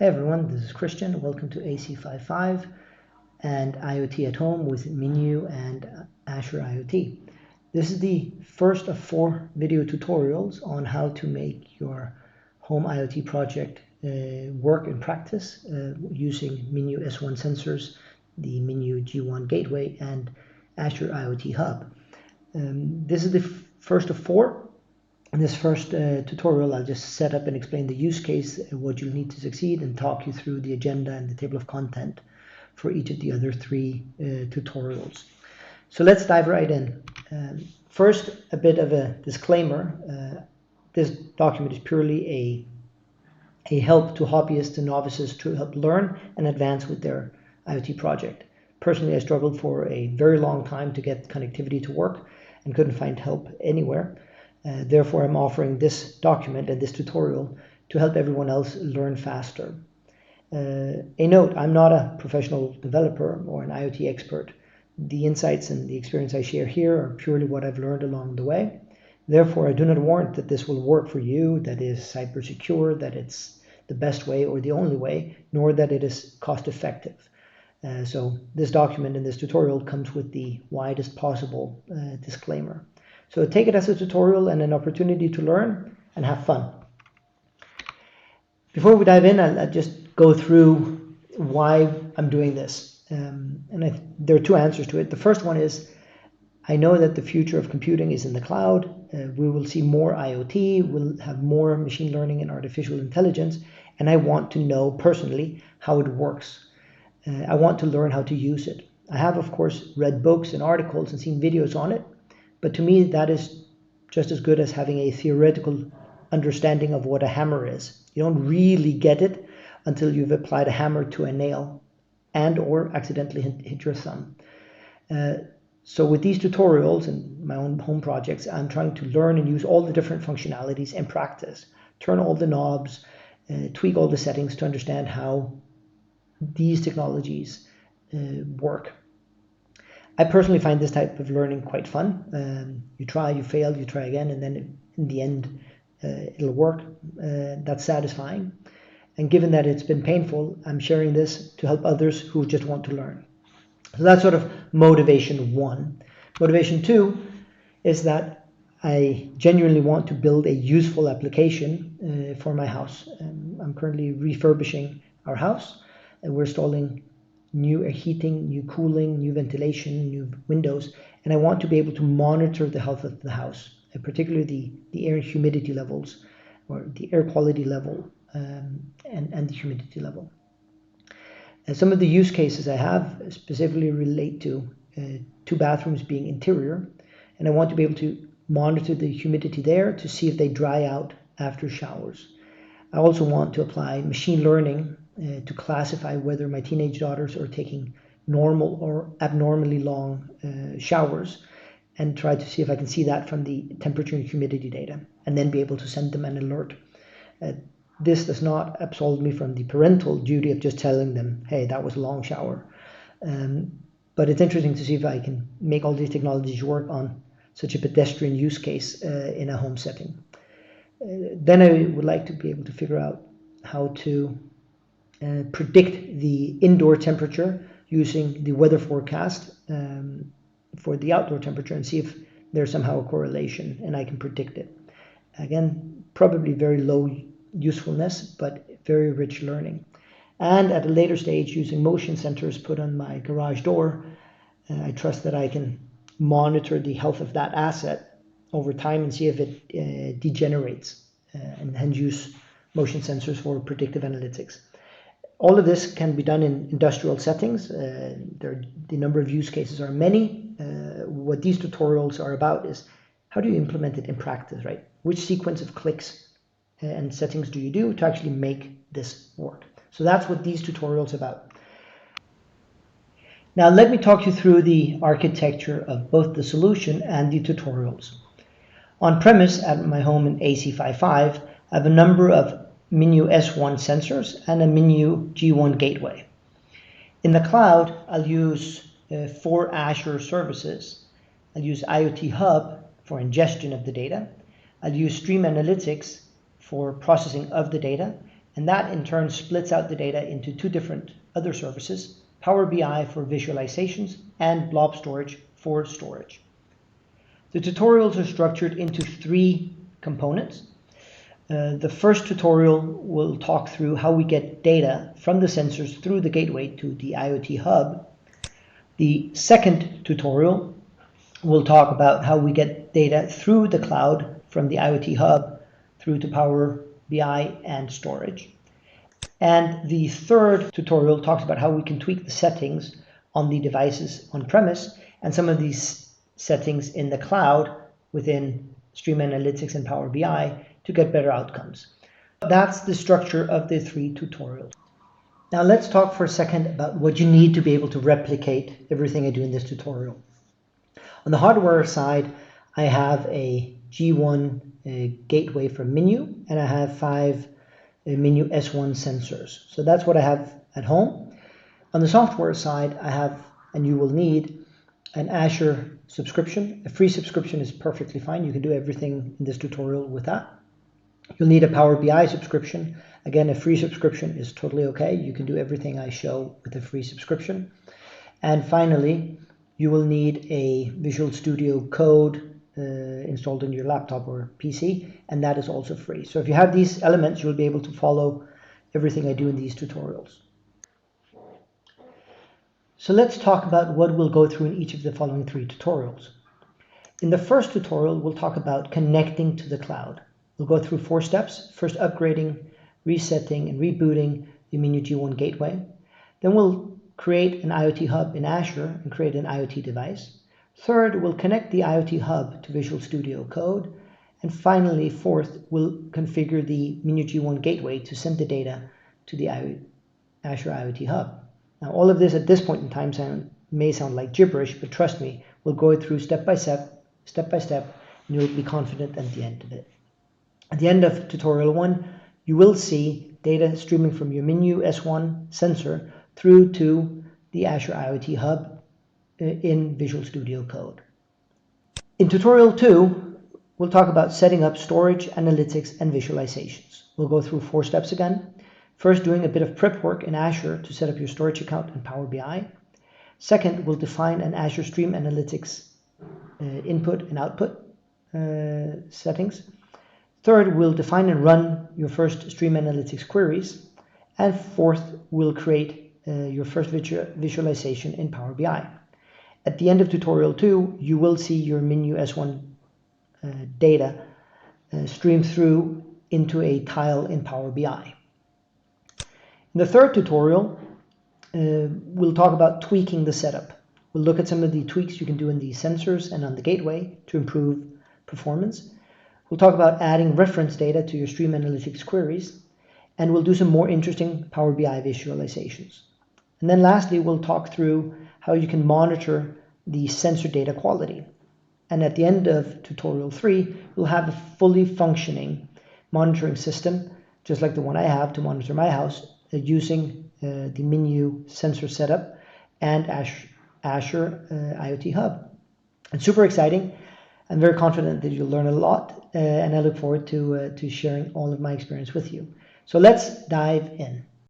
Hey everyone, this is Christian. Welcome to AC55 and IoT at Home with Minew and Azure IoT. This is the first of 4 video tutorials on how to make your home IoT project work in practice using Minew S1 Sensors, the Minew G1 Gateway, and Azure IoT Hub. This is the first of 4. In this first tutorial, I'll just set up and explain the use case, what you'll need to succeed, and talk you through the agenda and the table of content for each of the other 3 tutorials. So let's dive right in. First, a bit of a disclaimer. This document is purely a help to hobbyists and novices to help learn and advance with their IoT project. Personally, I struggled for a very long time to get connectivity to work and couldn't find help anywhere. Therefore, I'm offering this document and this tutorial to help everyone else learn faster. A note, I'm not a professional developer or an IoT expert. The insights and the experience I share here are purely what I've learned along the way. Therefore, I do not warrant that this will work for you, that it is cyber secure, that it's the best way or the only way, nor that it is cost effective. So this document and this tutorial comes with the widest possible disclaimer. So take it as a tutorial and an opportunity to learn and have fun. Before we dive in, I'll just go through why I'm doing this. There are 2 answers to it. The first one is, I know that the future of computing is in the cloud. We will see more IoT, we'll have more machine learning and artificial intelligence, and I want to know personally how it works. I want to learn how to use it. I have, of course, read books and articles and seen videos on it, but to me, that is just as good as having a theoretical understanding of what a hammer is. You don't really get it until you've applied a hammer to a nail and or accidentally hit your thumb. So with these tutorials and my own home projects, I'm trying to learn and use all the different functionalities in practice, turn all the knobs, tweak all the settings to understand how these technologies work. I personally find this type of learning quite fun. You try, you fail, you try again, and then in the end, it'll work. That's satisfying. And given that it's been painful, I'm sharing this to help others who just want to learn. So that's sort of motivation 1. Motivation 2 is that I genuinely want to build a useful application for my house. I'm currently refurbishing our house, and we're installing new air heating, new cooling, new ventilation, new windows, and I want to be able to monitor the health of the house, particularly the air humidity levels, or the air quality level, and the humidity level. And some of the use cases I have specifically relate to 2 bathrooms being interior, and I want to be able to monitor the humidity there to see if they dry out after showers. I also want to apply machine learning to classify whether my teenage daughters are taking normal or abnormally long showers, and try to see if I can see that from the temperature and humidity data, and then be able to send them an alert. This does not absolve me from the parental duty of just telling them, hey, that was a long shower. But it's interesting to see if I can make all these technologies work on such a pedestrian use case in a home setting. Then I would like to be able to figure out how to predict the indoor temperature using the weather forecast for the outdoor temperature and see if there's somehow a correlation and I can predict it. Again, probably very low usefulness, but very rich learning. And at a later stage, using motion sensors put on my garage door, I trust that I can monitor the health of that asset over time and see if it degenerates, and hence use motion sensors for predictive analytics. All of this can be done in industrial settings. The number of use cases are many. What these tutorials are about is how do you implement it in practice, right? Which sequence of clicks and settings do you do to actually make this work? So that's what these tutorials are about. Now let me talk you through the architecture of both the solution and the tutorials. On premise at my home in AC55, I have a number of Minew S1 Sensors and a Minew G1 Gateway. In the cloud, I'll use 4 Azure services. I'll use IoT Hub for ingestion of the data. I'll use Stream Analytics for processing of the data, And that in turn splits out the data into two different other services, Power BI for visualizations and Blob Storage for storage. The tutorials are structured into three components. The first tutorial will talk through how we get data from the sensors through the gateway to the IoT Hub. The second tutorial will talk about how we get data through the cloud from the IoT Hub through to Power BI and storage. And the third tutorial talks about how we can tweak the settings on the devices on premise and some of these settings in the cloud within Stream Analytics and Power BI to get better outcomes. That's the structure of the three tutorials. Now let's talk for a second about what you need to be able to replicate everything I do in this tutorial. On the hardware side, I have a G1 Gateway from Minew, and I have 5 Minew S1 Sensors. So that's what I have at home. On the software side, I have, and you will need, an Azure subscription. A free subscription is perfectly fine. You can do everything in this tutorial with that. You'll need a Power BI subscription. Again, a free subscription is totally okay. You can do everything I show with a free subscription. And finally, you will need a Visual Studio Code installed in your laptop or PC, and that is also free. So if you have these elements, you'll be able to follow everything I do in these tutorials. So let's talk about what we'll go through in each of the following 3 tutorials. In the first tutorial, we'll talk about connecting to the cloud. We'll go through 4 steps. First, upgrading, resetting, and rebooting the Minew G1 Gateway. Then we'll create an IoT Hub in Azure and create an IoT device. Third, we'll connect the IoT Hub to Visual Studio Code. And finally, fourth, we'll configure the Minew G1 Gateway to send the data to the Azure IoT Hub. Now, all of this at this point in time may sound like gibberish, but trust me, we'll go through step by step, and you'll be confident at the end of it. At the end of tutorial 1, you will see data streaming from your Minew S1 sensor through to the Azure IoT Hub in Visual Studio Code. In tutorial 2, we'll talk about setting up storage, analytics, and visualizations. We'll go through 4 steps again. First, doing a bit of prep work in Azure to set up your storage account in Power BI. Second, we'll define an Azure Stream Analytics input and output settings. Third, we'll define and run your first Stream Analytics queries. And fourth, we'll create your first visualization in Power BI. At the end of tutorial 2, you will see your Minew S1 data stream through into a tile in Power BI. In the third tutorial, we'll talk about tweaking the setup. We'll look at some of the tweaks you can do in the sensors and on the gateway to improve performance. We'll talk about adding reference data to your Stream Analytics queries, and we'll do some more interesting Power BI visualizations. And then lastly, we'll talk through how you can monitor the sensor data quality. And at the end of tutorial 3, we'll have a fully functioning monitoring system, just like the one I have to monitor my house, using the Minew sensor setup and Azure IoT Hub. It's super exciting. I'm very confident that you'll learn a lot, and I look forward to sharing all of my experience with you. So let's dive in.